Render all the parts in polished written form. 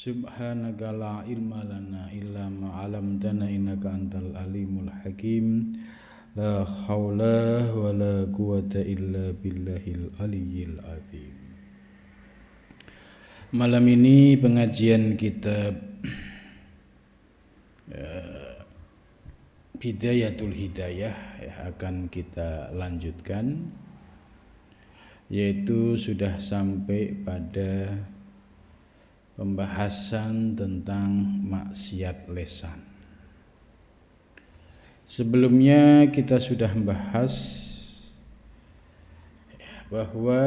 Subhanaka la ilma lana illa ma 'allamtana innaka antal alimul hakim. La haula wala quwata illa billahil aliyyil azim. Malam ini pengajian kitab Bidayatul Hidayah akan kita lanjutkan, yaitu sudah sampai pada pembahasan tentang maksiat lisan. Sebelumnya kita sudah membahas bahwa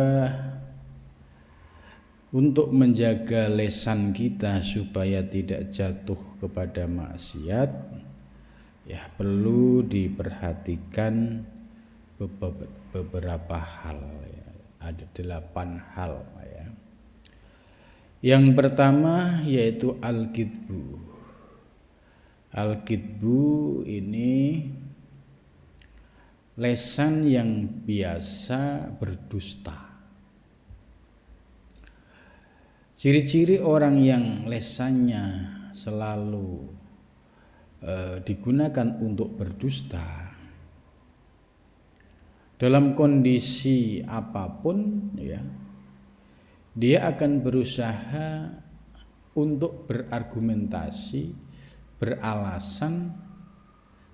untuk menjaga lisan kita supaya tidak jatuh kepada maksiat, perlu diperhatikan beberapa hal. Ada 8 hal. Yang pertama yaitu al-kidbu. Al-kidbu ini lisan yang biasa berdusta. Ciri-ciri orang yang lisannya selalu digunakan untuk berdusta dalam kondisi apapun, dia akan berusaha untuk berargumentasi, beralasan,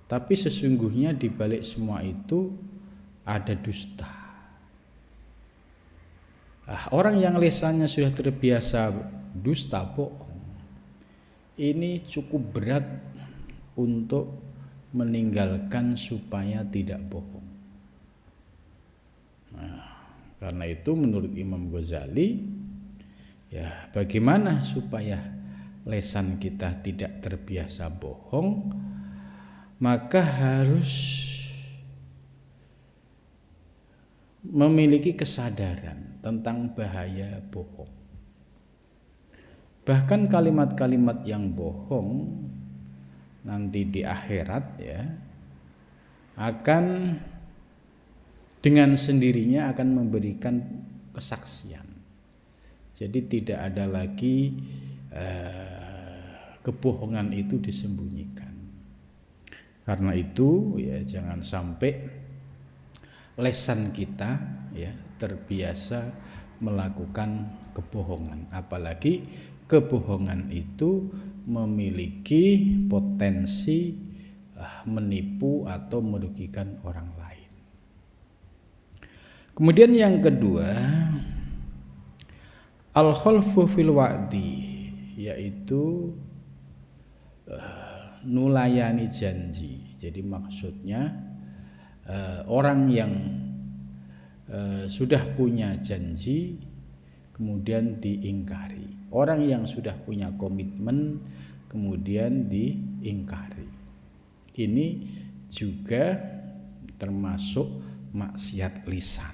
tapi sesungguhnya di balik semua itu ada dusta. Orang yang lisannya sudah terbiasa dusta, bohong, ini cukup berat untuk meninggalkan supaya tidak bohong. Karena itu menurut Imam Ghazali, bagaimana supaya lisan kita tidak terbiasa bohong? Maka harus memiliki kesadaran tentang bahaya bohong. Bahkan kalimat-kalimat yang bohong nanti di akhirat akan dengan sendirinya akan memberikan kesaksian. Jadi tidak ada lagi kebohongan itu disembunyikan. Karena itu jangan sampai lisan kita terbiasa melakukan kebohongan, apalagi kebohongan itu memiliki potensi menipu atau merugikan orang lain. Kemudian yang kedua, al-khalfu fil wa'di, yaitu nulayani janji. Jadi maksudnya orang yang sudah punya janji kemudian diingkari. Orang yang sudah punya komitmen kemudian diingkari. Ini juga termasuk maksiat lisan.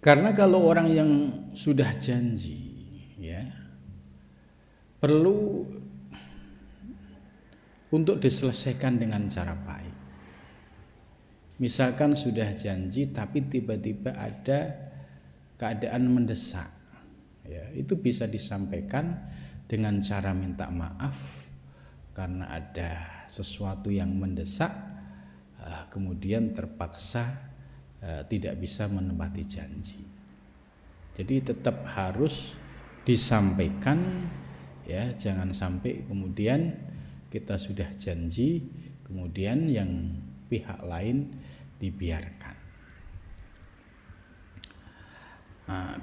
Karena kalau orang yang sudah janji perlu untuk diselesaikan dengan cara baik. Misalkan sudah janji tapi tiba-tiba ada keadaan mendesak, itu bisa disampaikan dengan cara minta maaf karena ada sesuatu yang mendesak, kemudian terpaksa tidak bisa menepati janji. Jadi tetap harus disampaikan, jangan sampai kemudian kita sudah janji kemudian yang pihak lain dibiarkan.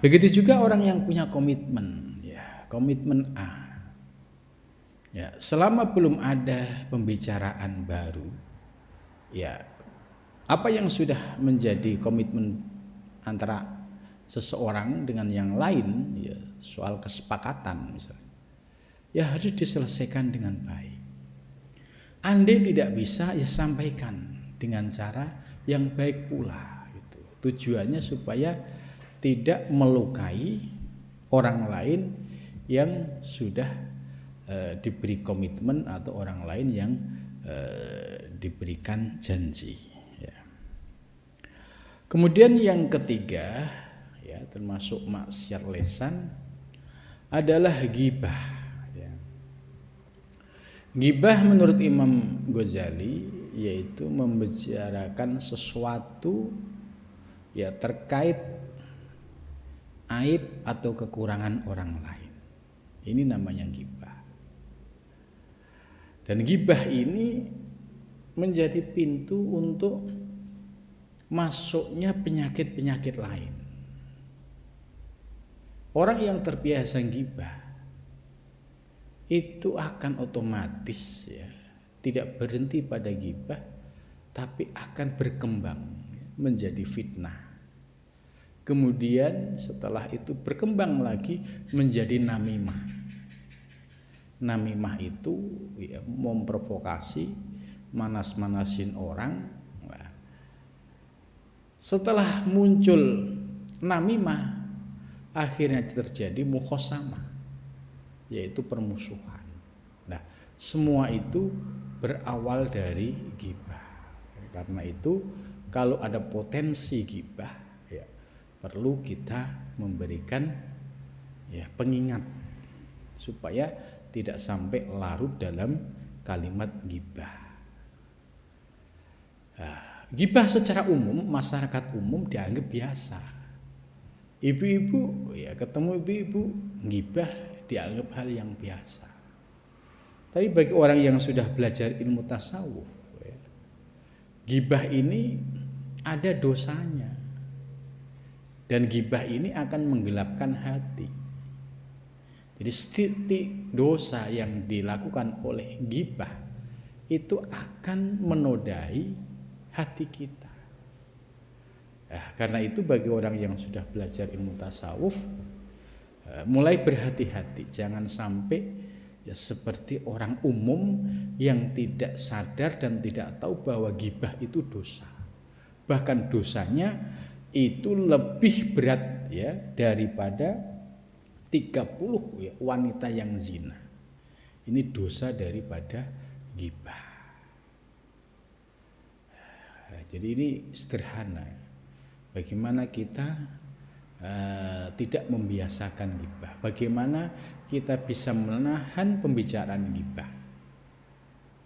Begitu juga orang yang punya komitmen, komitmen A. Selama belum ada pembicaraan baru, apa yang sudah menjadi komitmen antara seseorang dengan yang lain, soal kesepakatan misalnya, harus diselesaikan dengan baik. Andai tidak bisa, sampaikan dengan cara yang baik pula. Tujuannya supaya tidak melukai orang lain yang sudah diberi komitmen atau orang lain yang diberikan janji. Kemudian yang ketiga, termasuk maksiat lisan, adalah ghibah. Ya. Ghibah menurut Imam Ghazali yaitu membicarakan sesuatu ya terkait aib atau kekurangan orang lain. Ini namanya ghibah. Dan ghibah ini menjadi pintu untuk masuknya penyakit-penyakit lain. Orang yang terbiasa ghibah itu akan otomatis ya, tidak berhenti pada ghibah, tapi akan berkembang menjadi fitnah. Kemudian setelah itu berkembang lagi menjadi namimah. Namimah itu ya, memprovokasi, manas-manasin orang. Nah, setelah muncul namimah, akhirnya terjadi mukhosamah, yaitu permusuhan. Nah, semua itu berawal dari ghibah. Karena itu kalau ada potensi ghibah, ya, perlu kita memberikan ya pengingat supaya tidak sampai larut dalam kalimat ghibah. Nah, ghibah secara umum masyarakat umum dianggap biasa. Ibu-ibu ya ketemu ibu-ibu ghibah dianggap hal yang biasa. Tapi bagi orang yang sudah belajar ilmu tasawuf, ya, ghibah ini ada dosanya. Dan ghibah ini akan menggelapkan hati. Jadi setiap dosa yang dilakukan oleh ghibah itu akan menodai hati kita. Nah, karena itu bagi orang yang sudah belajar ilmu tasawuf, mulai berhati-hati, jangan sampai ya seperti orang umum yang tidak sadar dan tidak tahu bahwa ghibah itu dosa. Bahkan dosanya itu lebih berat ya daripada 30 ya, wanita yang zina. Ini dosa daripada ghibah. Nah, jadi ini sederhana. Bagaimana kita tidak membiasakan ghibah? Bagaimana kita bisa menahan pembicaraan ghibah?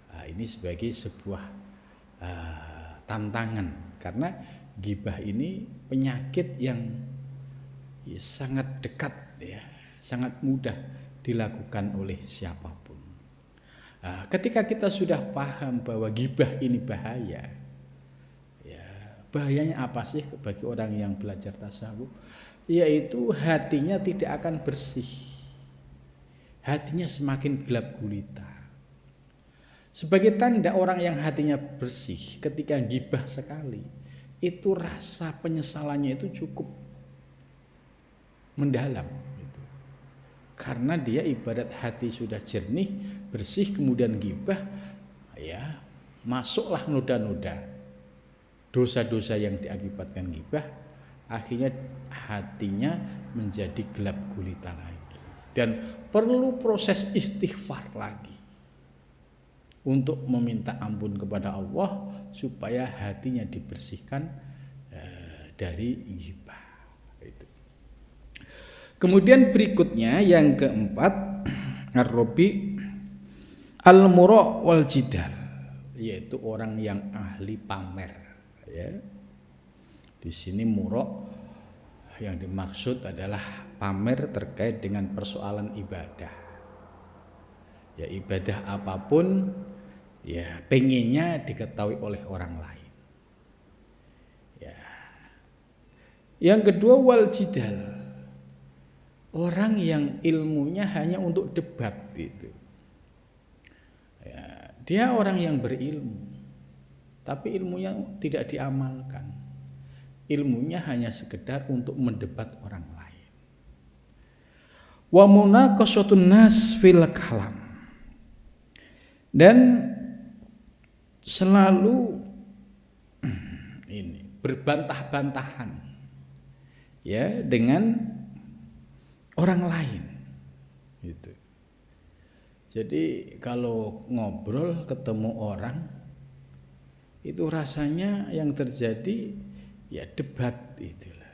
Nah, ini sebagai sebuah tantangan karena ghibah ini penyakit yang ya, sangat dekat ya, sangat mudah dilakukan oleh siapapun. Nah, ketika kita sudah paham bahwa ghibah ini bahaya, ya, bahayanya apa sih bagi orang yang belajar tasawuf? Yaitu hatinya tidak akan bersih, hatinya semakin gelap gulita. Sebagai tanda orang yang hatinya bersih, ketika ghibah sekali, itu rasa penyesalannya itu cukup mendalam. Karena dia ibarat hati sudah jernih, bersih, kemudian ghibah, ya masuklah noda-noda dosa-dosa yang diakibatkan ghibah, akhirnya hatinya menjadi gelap gulita lagi dan perlu proses istighfar lagi untuk meminta ampun kepada Allah supaya hatinya dibersihkan dari ghibah. Kemudian berikutnya yang keempat, ar-rabi al-mura' wal jidal, yaitu orang yang ahli pamer ya. Di sini mura' yang dimaksud adalah pamer terkait dengan persoalan ibadah. Ya ibadah apapun ya pengennya diketahui oleh orang lain. Ya. Yang kedua wal jidal, orang yang ilmunya hanya untuk debat gitu. Ya, dia orang yang berilmu, tapi ilmunya tidak diamalkan. Ilmunya hanya sekedar untuk mendebat orang lain. Wa munaqashatun nas fil kalam. Dan selalu ini berbantah-bantahan ya dengan orang lain gitu. Jadi kalau ngobrol ketemu orang itu rasanya yang terjadi ya debat itulah.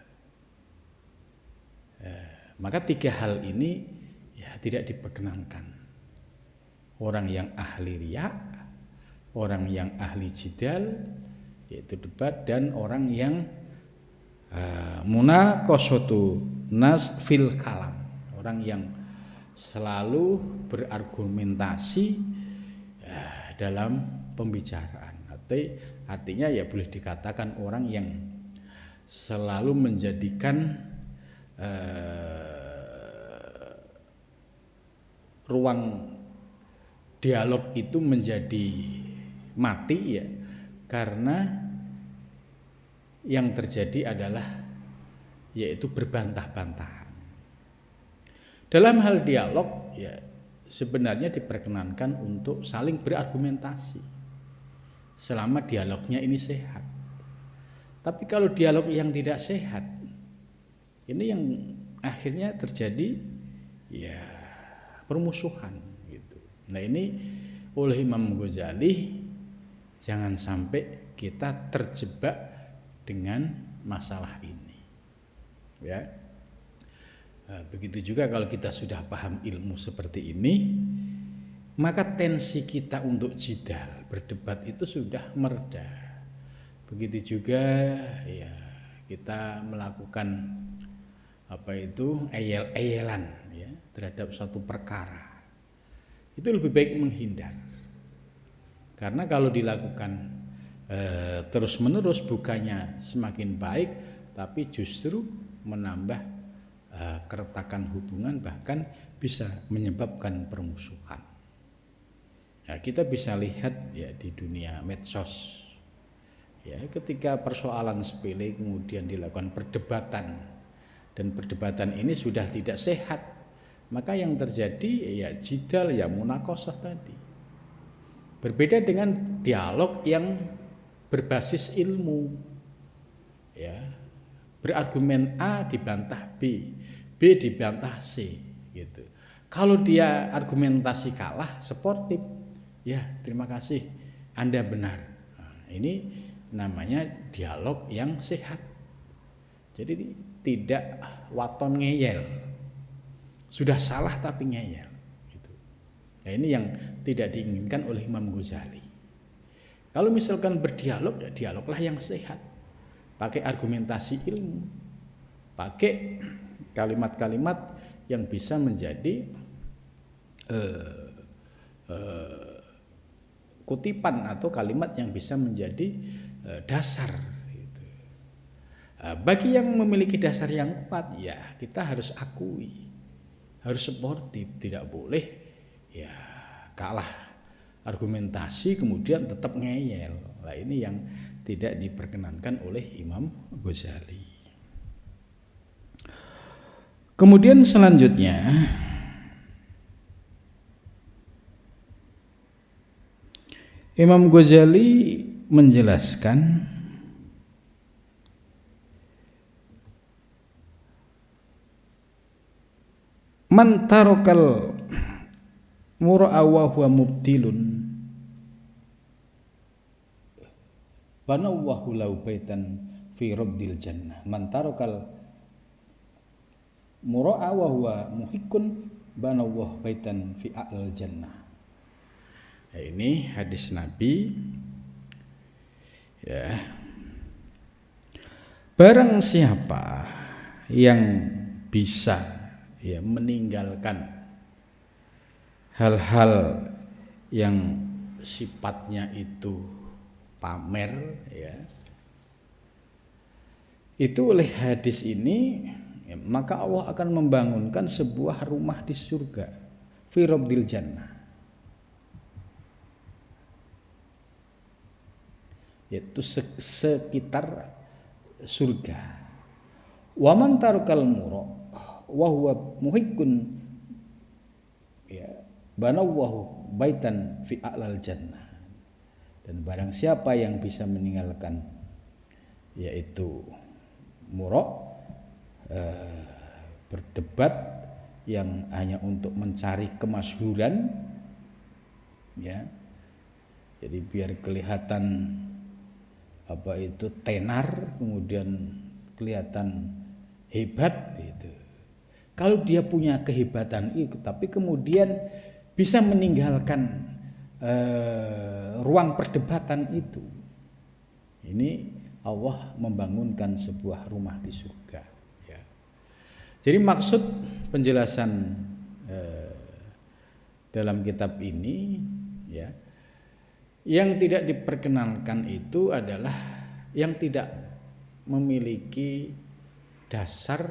Maka tiga hal ini tidak diperkenankan. Orang yang ahli riya, orang yang ahli jidal, yaitu debat, dan orang yang munaqashatu nas fil kalam, orang yang selalu berargumentasi dalam pembicaraan. Artinya ya boleh dikatakan orang yang selalu menjadikan ruang dialog itu menjadi mati ya, karena yang terjadi adalah yaitu berbantah-bantahan. Dalam hal dialog ya sebenarnya diperkenankan untuk saling berargumentasi selama dialognya ini sehat. Tapi kalau dialog yang tidak sehat, ini yang akhirnya terjadi ya permusuhan gitu. Nah ini oleh Imam Ghazali jangan sampai kita terjebak dengan masalah ini. Ya. Begitu juga kalau kita sudah paham ilmu seperti ini, maka tensi kita untuk jidal, berdebat itu sudah mereda. Begitu juga ya kita melakukan eyel-eyelan ya terhadap suatu perkara. Itu lebih baik menghindar. Karena kalau dilakukan terus-menerus bukannya semakin baik, tapi justru menambah keretakan hubungan, bahkan bisa menyebabkan permusuhan. Nah, kita bisa lihat ya di dunia medsos. Ya, ketika persoalan sepele kemudian dilakukan perdebatan dan perdebatan ini sudah tidak sehat, maka yang terjadi ya jidal ya munaqashah tadi. Berbeda dengan dialog yang berbasis ilmu. Ya. Berargumen A dibantah B, B dibantah C gitu. Kalau dia argumentasi kalah, sportif, ya terima kasih, Anda benar. Nah, ini namanya dialog yang sehat. Jadi tidak waton ngeyel, sudah salah tapi ngeyel gitu. Nah ini yang tidak diinginkan oleh Imam Ghazali. Kalau misalkan berdialog, ya dialoglah yang sehat, pakai argumentasi ilmu, pakai kalimat-kalimat yang bisa menjadi kutipan atau kalimat yang bisa menjadi dasar gitu. Bagi yang memiliki dasar yang kuat ya kita harus akui, harus sportif, tidak boleh ya kalah argumentasi kemudian tetap ngeyel. Nah ini yang tidak diperkenankan oleh Imam Ghazali. Kemudian selanjutnya Imam Ghazali menjelaskan man tarakal mura'a wa huwa mubtilun banawwahu lahu baitan fi rabdil jannah. Man tarakal mura'a wa huwa muhiqqun banawwahu baitan fi a'lal jannah. Nah, ini hadis Nabi ya. Barang siapa yang bisa ya meninggalkan hal-hal yang sifatnya itu pamer ya, itu oleh hadis ini ya, maka Allah akan membangunkan sebuah rumah di surga fi rabdil jannah, yaitu sekitar surga. Wa man tarakal mura wa huwa muhiqqun ya banawwahu baitan fi a'lal jannah. Dan barang siapa yang bisa meninggalkan yaitu mura berdebat yang hanya untuk mencari kemasyhuran ya. Jadi biar kelihatan tenar, kemudian kelihatan hebat gitu. Kalau dia punya kehebatan itu, tapi kemudian bisa meninggalkan ruang perdebatan itu, ini Allah membangunkan sebuah rumah di surga. Ya. Jadi maksud penjelasan dalam kitab ini, ya, yang tidak diperkenankan itu adalah yang tidak memiliki dasar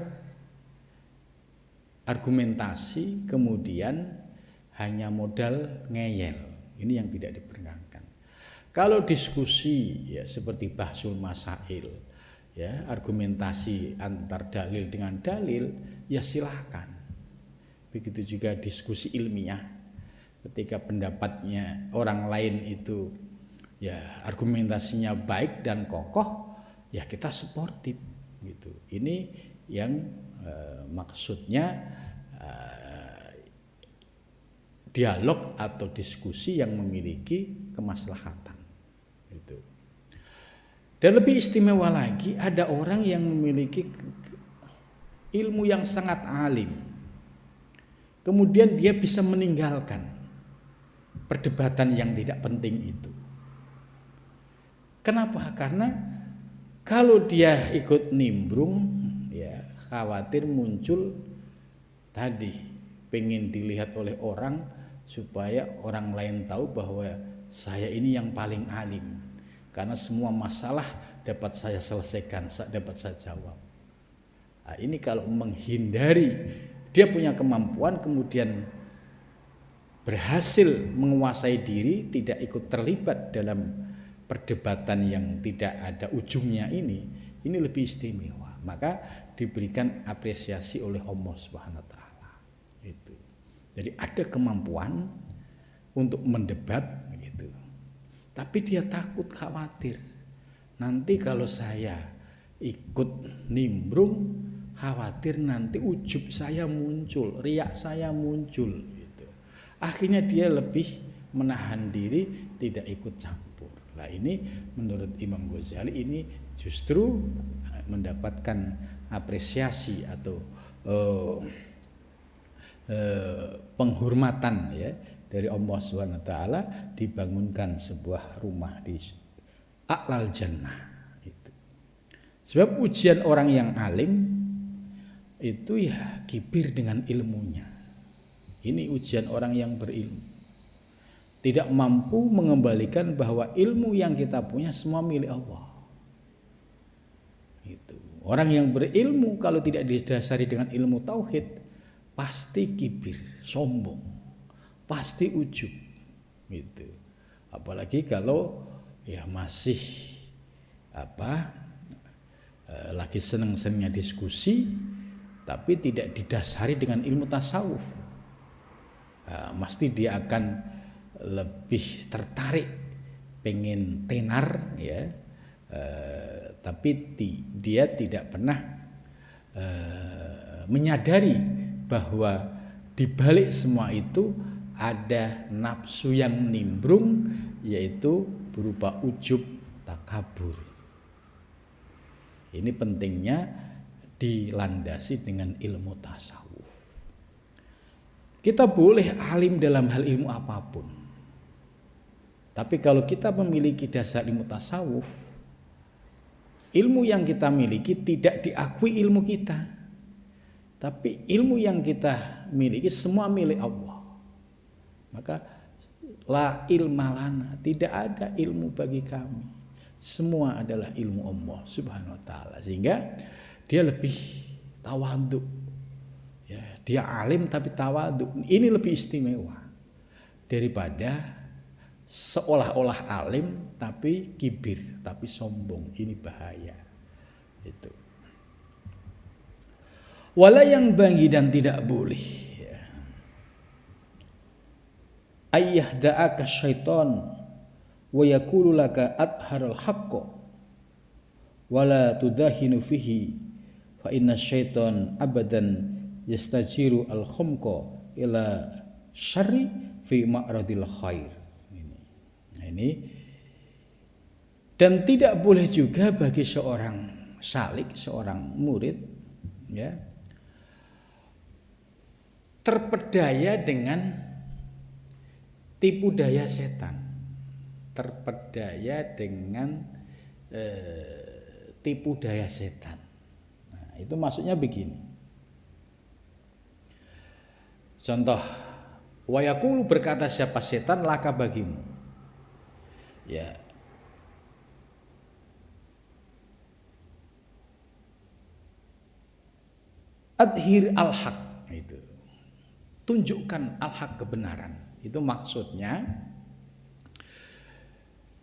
argumentasi, kemudian hanya modal ngeyel. Ini yang tidak diperkenankan. Kalau diskusi ya seperti bahsul masail, ya, argumentasi antar dalil dengan dalil, ya silahkan. Begitu juga diskusi ilmiah, ketika pendapatnya orang lain itu ya argumentasinya baik dan kokoh, ya kita sportif gitu. Ini yang maksudnya dialog atau diskusi yang memiliki kemaslahatan itu. Dan lebih istimewa lagi, ada orang yang memiliki ilmu yang sangat alim, kemudian dia bisa meninggalkan perdebatan yang tidak penting itu. Kenapa? Karena kalau dia ikut nimbrung, ya khawatir muncul tadi, pengen dilihat oleh orang supaya orang lain tahu bahwa saya ini yang paling alim, karena semua masalah dapat saya selesaikan, dapat saya jawab. Nah, ini kalau menghindari, dia punya kemampuan kemudian berhasil menguasai diri, tidak ikut terlibat dalam perdebatan yang tidak ada ujungnya, ini lebih istimewa. Maka diberikan apresiasi oleh Allah Subhanahu wa taala. Itu. Jadi ada kemampuan untuk mendebat gitu. Tapi dia takut, khawatir. Nanti kalau saya ikut nimbrung, khawatir nanti ujub saya muncul, riak saya muncul gitu. Akhirnya dia lebih menahan diri, tidak ikut campur. Nah, ini menurut Imam Ghazali ini justru mendapatkan apresiasi atau penghormatan ya dari Allah Subhanahu wa taala, dibangunkan sebuah rumah di a'lal jannah itu. Sebab ujian orang yang alim itu ya kibir dengan ilmunya. Ini ujian orang yang berilmu. Tidak mampu mengembalikan bahwa ilmu yang kita punya semua milik Allah. Itu. Orang yang berilmu kalau tidak didasari dengan ilmu tauhid pasti kibir, sombong, pasti ujub, gitu. Apalagi kalau ya masih lagi seneng-senengnya diskusi, tapi tidak didasari dengan ilmu tasawuf, pasti dia akan lebih tertarik, pengen tenar, ya, tapi dia tidak pernah menyadari bahwa di balik semua itu ada nafsu yang nimbrung, yaitu berupa ujub, takabur. Ini pentingnya dilandasi dengan ilmu tasawuf. Kita boleh alim dalam hal ilmu apapun, tapi kalau kita memiliki dasar ilmu tasawuf, ilmu yang kita miliki tidak diakui ilmu kita. Tapi ilmu yang kita miliki semua milik Allah. Maka la ilma lana, tidak ada ilmu bagi kami. Semua adalah ilmu Allah Subhanahu wa taala. Sehingga dia lebih tawadhu. Ya, dia alim tapi tawadhu. Ini lebih istimewa daripada seolah-olah alim tapi kibir, tapi sombong. Ini bahaya. Itu. Wala yang bagi dan tidak boleh ayah da'aka syaitan wa yakulu laka adharal haqqo wala tudahinu fihi fa inna syaitan abadan yastajiru al khumqa ila syarri fi ma'radil khair. Ini dan tidak boleh juga bagi seorang salik, seorang murid, ya, terpedaya dengan tipu daya setan, terpedaya dengan tipu daya setan. Nah, itu maksudnya begini. Contoh, wa yaqulu, berkata siapa setan, laka bagimu. Ya. Adhir al-haq, itu. Tunjukkan al-haq, kebenaran. Itu maksudnya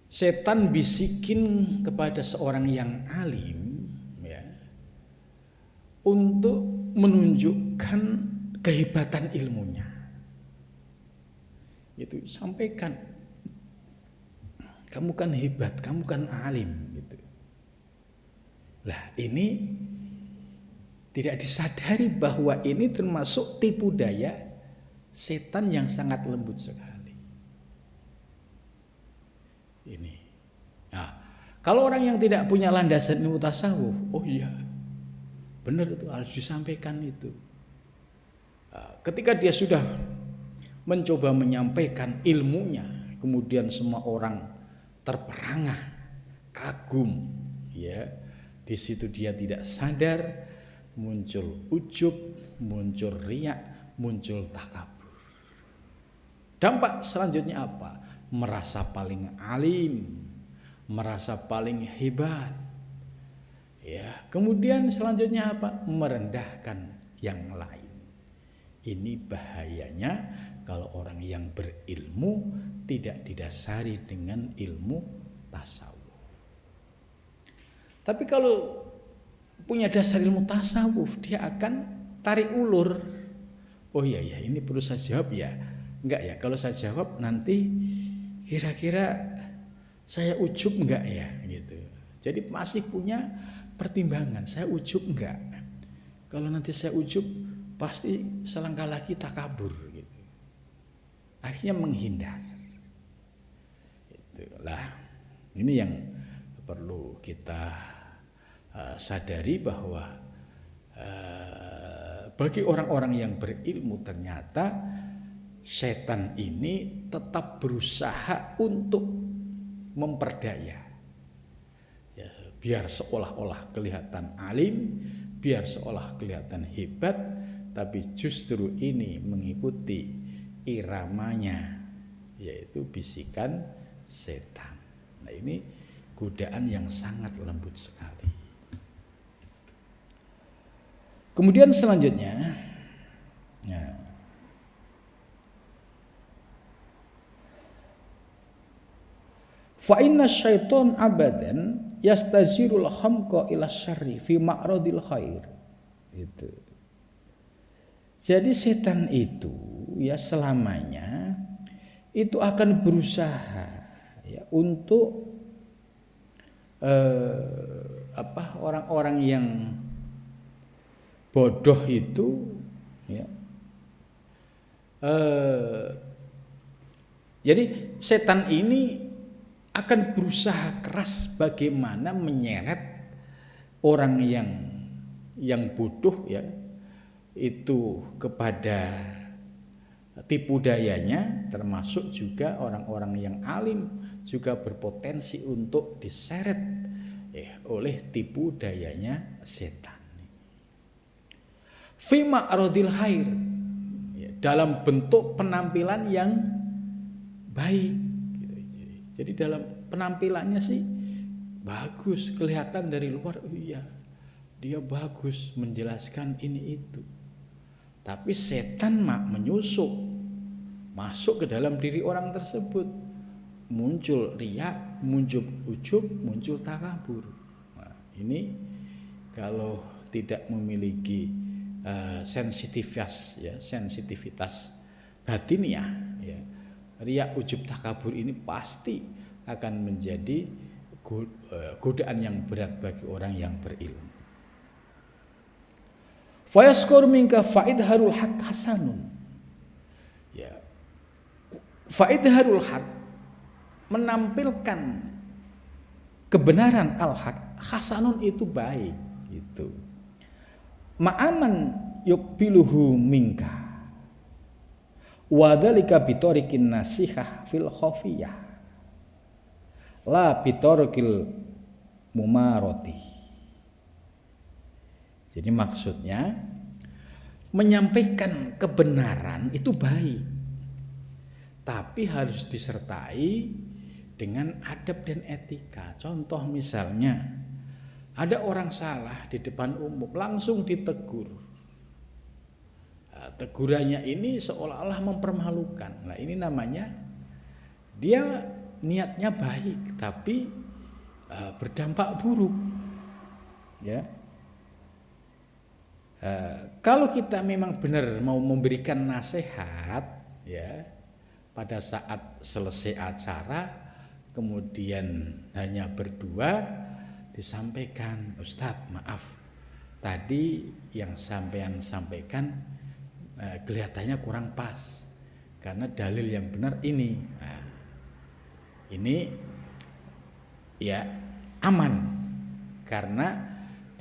setan bisikin kepada seorang yang alim, ya, untuk menunjukkan kehebatan ilmunya. Itu sampaikan, kamu kan hebat, kamu kan alim, gitu. Lah, ini tidak disadari bahwa ini termasuk tipu daya setan yang sangat lembut sekali. Ini. Nah, kalau orang yang tidak punya landasan ilmu tasawuf, oh iya, benar, itu harus disampaikan itu. Nah, ketika dia sudah mencoba menyampaikan ilmunya, kemudian semua orang terperangah, kagum, ya, di situ dia tidak sadar, muncul ujub, muncul riya, muncul takabur. Dampak selanjutnya apa? Merasa paling alim, merasa paling hebat. Ya, kemudian selanjutnya apa? Merendahkan yang lain. Ini bahayanya kalau orang yang berilmu tidak didasari dengan ilmu tasawuf. Tapi kalau punya dasar ilmu tasawuf, dia akan tarik ulur. Oh iya, ini perlu saya jawab ya. Enggak ya, kalau saya jawab nanti kira-kira saya ujub enggak ya, gitu. Jadi masih punya pertimbangan, saya ujub enggak. Kalau nanti saya ujub, pasti selangkah lagi takabur, gitu. Akhirnya menghindar. Itulah, ini yang perlu kita sadari, bahwa bagi orang-orang yang berilmu ternyata setan ini tetap berusaha untuk memperdaya, ya, biar seolah-olah kelihatan alim, biar seolah kelihatan hebat, tapi justru ini mengikuti iramanya, yaitu bisikan setan. Nah, ini godaan yang sangat lembut sekali. Kemudian selanjutnya, nah, fa inna syaiton abadan yastazirul hamqa ila syarri fi ma'radil khair. Itu. Jadi setan itu, ya, selamanya itu akan berusaha, ya, untuk orang-orang yang bodoh itu, ya, jadi setan ini akan berusaha keras bagaimana menyeret orang yang bodoh, ya, itu kepada tipu dayanya, termasuk juga orang-orang yang alim juga berpotensi untuk diseret, ya, oleh tipu dayanya setan. Fi ma'radil khair, ya, dalam bentuk penampilan yang baik. Jadi dalam penampilannya sih bagus, kelihatan dari luar, oh iya, dia bagus menjelaskan ini itu. Tapi setan menyusup, masuk ke dalam diri orang tersebut. Muncul riya, muncul ujub, muncul takabur. Nah, ini kalau tidak memiliki sensitivitas batiniah, ya, riya, ujub, takabur ini pasti akan menjadi godaan yang berat bagi orang yang berilmu. Fa yaskur minka faidharul haq hasanun. Ya. Faidharul haq, menampilkan kebenaran al-haq, hasanun itu baik, gitu. Ma'aman yukbiluhu minka, Wa dzalika bitorikin nasihah fil khafiyah la bitorikil mumaroti. Jadi maksudnya menyampaikan kebenaran itu baik, tapi harus disertai dengan adab dan etika. Contoh misalnya ada orang salah di depan umum, langsung ditegur. Nah, tegurannya ini seolah-olah mempermalukan. Nah, ini namanya dia niatnya baik tapi berdampak buruk. Ya. Kalau kita memang benar mau memberikan nasihat, ya, pada saat selesai acara kemudian hanya berdua disampaikan, Ustadz maaf tadi yang sampean sampaikan kelihatannya kurang pas karena dalil yang benar ini. Nah, ini ya aman karena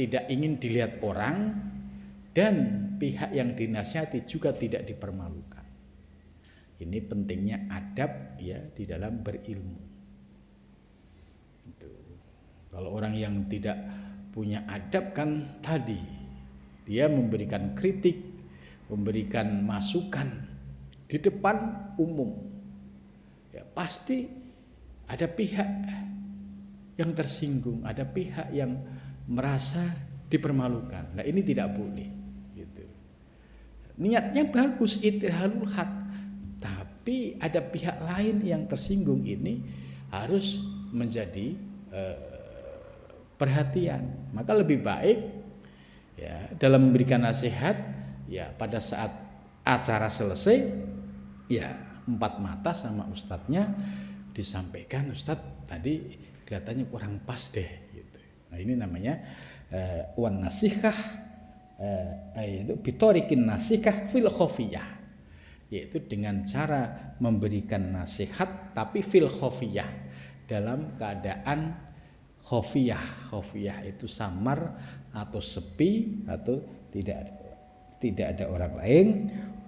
tidak ingin dilihat orang dan pihak yang dinasihati juga tidak dipermalukan. Ini pentingnya adab ya di dalam berilmu. Itu. Kalau orang yang tidak punya adab kan tadi dia memberikan kritik, memberikan masukan di depan umum. Ya, pasti ada pihak yang tersinggung, ada pihak yang merasa dipermalukan. Nah, ini tidak boleh. Gitu. Niatnya bagus, ittihalul haq, tapi ada pihak lain yang tersinggung, ini harus menjadi perhatian. Maka lebih baik ya dalam memberikan nasihat ya pada saat acara selesai ya empat mata sama ustadznya disampaikan, Ustadz tadi kelihatannya kurang pas deh gitu. Nah, ini namanya wan nasihah yaitu bitorikin nasihah fil khafiyah, yaitu dengan cara memberikan nasihat tapi fil khafiyah, dalam keadaan khafiyah. Khafiyah itu samar atau sepi atau tidak ada orang lain,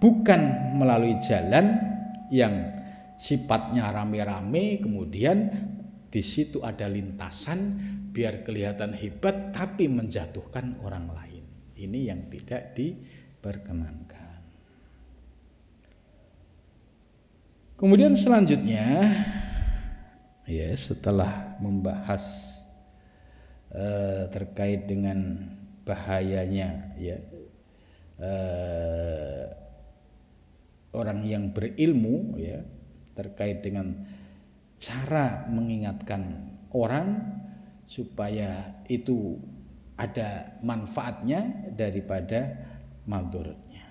bukan melalui jalan yang sifatnya rame-rame kemudian di situ ada lintasan biar kelihatan hebat tapi menjatuhkan orang lain. Ini yang tidak diperkenankan. Kemudian selanjutnya ya setelah membahas terkait dengan bahayanya ya orang yang berilmu ya terkait dengan cara mengingatkan orang supaya itu ada manfaatnya daripada madharatnya.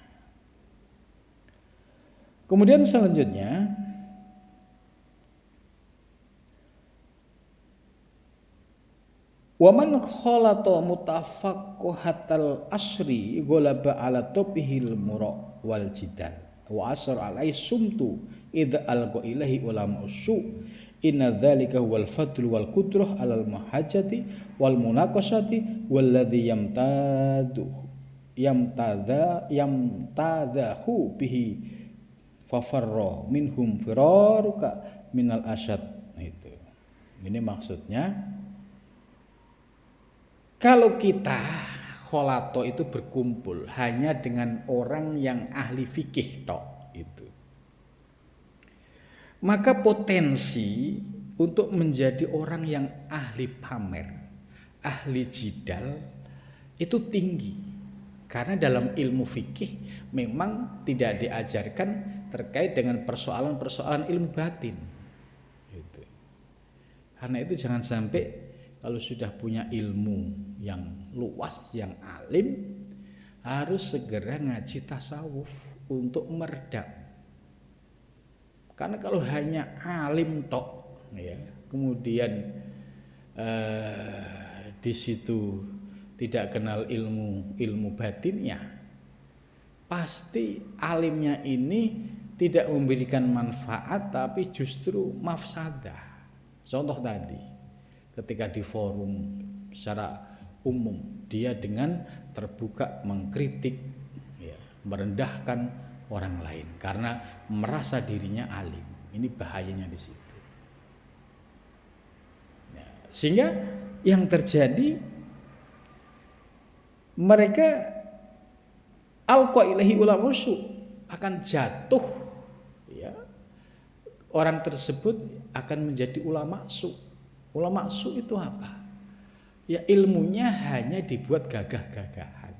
Kemudian selanjutnya wa man khalata mutafaqqihatal asri ghalaba ala tubihil mura wal jidal wa asar alai sumtu idza alqa ilahi ulama usu inna dzalika huwal fadl wal qudrah alal mahajati wal munaqashati walladzi yamtadahu bihi fafarra minhum firaruka minal asyad. Itu. Ini maksudnya kalau kita kholato itu berkumpul hanya dengan orang yang ahli fikih tok itu, maka potensi untuk menjadi orang yang ahli pamer, ahli jidal itu tinggi. Karena dalam ilmu fikih memang tidak diajarkan terkait dengan persoalan-persoalan ilmu batin. Gitu. Karena itu jangan sampai kalau sudah punya ilmu yang luas, yang alim, harus segera ngaji tasawuf untuk meredam. Karena kalau hanya alim tok, ya, kemudian di situ tidak kenal ilmu batinnya, pasti alimnya ini tidak memberikan manfaat, tapi justru mafsadah. Contoh tadi, ketika di forum secara umum dia dengan terbuka mengkritik ya, merendahkan orang lain karena merasa dirinya alim. Ini bahayanya di situ. Nah, sehingga yang terjadi mereka alqa ilahi ulama su akan jatuh, ya. Orang tersebut akan menjadi ulama su. Ulama su itu apa? Ya ilmunya hanya dibuat gagah-gagahan.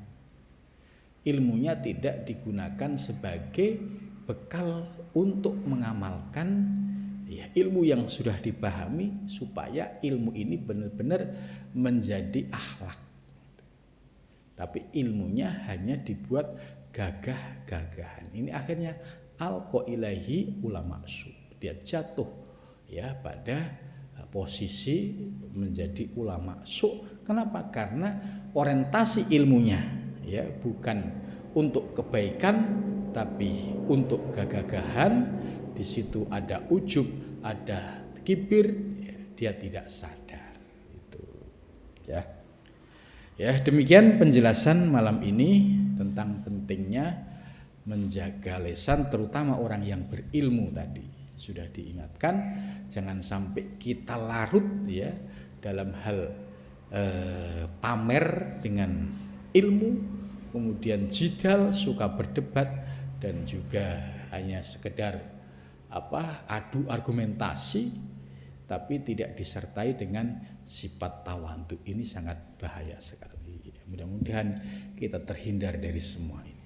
Ilmunya tidak digunakan sebagai bekal untuk mengamalkan ya ilmu yang sudah dipahami supaya ilmu ini benar-benar menjadi akhlak. Tapi ilmunya hanya dibuat gagah-gagahan. Ini akhirnya alqa ilahi ulama su. Dia jatuh ya pada posisi menjadi ulama su. Kenapa? Karena orientasi ilmunya ya bukan untuk kebaikan tapi untuk gagah-gagahan. Di situ ada ujub, ada kibir, ya, dia tidak sadar. Itu ya. Ya, demikian penjelasan malam ini tentang pentingnya menjaga lisan, terutama orang yang berilmu tadi. Sudah diingatkan, jangan sampai kita larut ya dalam hal pamer dengan ilmu, kemudian jidal, suka berdebat, dan juga hanya sekedar adu argumentasi, tapi tidak disertai dengan sifat tawadhu. Ini sangat bahaya sekali. Mudah-mudahan kita terhindar dari semua ini.